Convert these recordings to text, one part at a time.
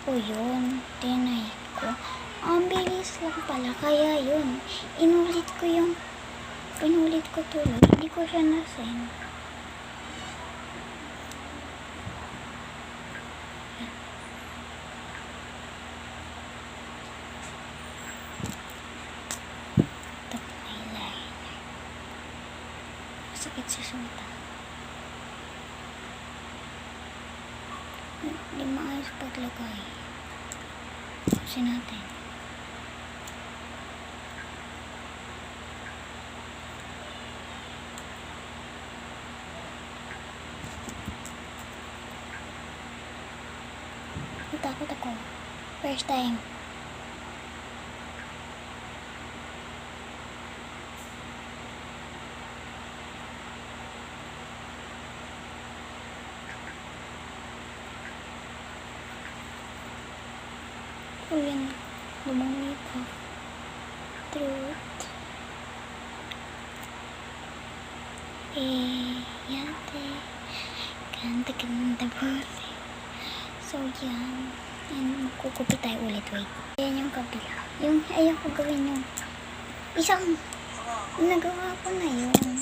ko yun. Tinay ko. Ang bilis lang pala. Kaya yun. Pinulit ko tuloy. Hindi ko siya na-send. Ito, eyeliner. Sakit sa suta. Hindi maayos paglagay. Kasi natin. Takot ako. First time. O yan. Lumangit ako. Truth. Yate. Ganda buti. So yan. And magkukupi tayo ulit. Wait. Yan yung kabila. Yung ayaw ko gawin yung isang nagawa ko na yun.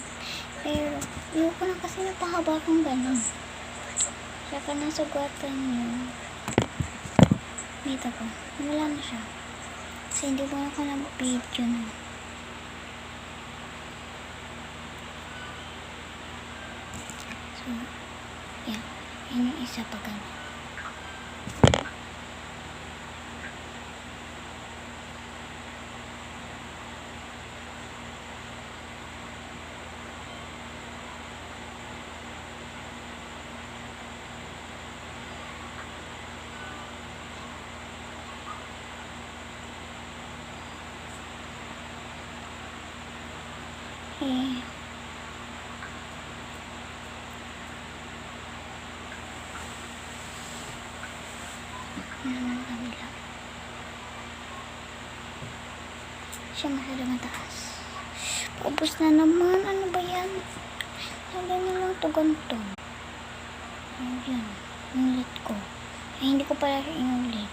Pero ayaw ko na kasi napahaba kong ganun. Saka nasugatan yun. Dito ko. Wala na siya. Kasi hindi mo ako nag-video na. So, yeah. Yun yung isa pa ganun. Yan naman kabila. Siya masyado mataas. Paubos na naman. Ano ba yan? Sabi na lang ito ganito. Ayan. Inulit ko. Ay, hindi ko pala siya inulit.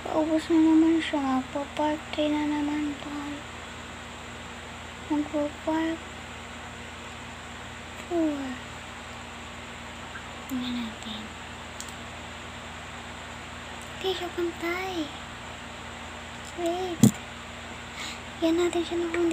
Paubos na naman siya. Magpa-part 3 na naman tayo. Magpa-part 4. Tingnan natin. Hindi siya pantay. Wait. Yan natin siya na kung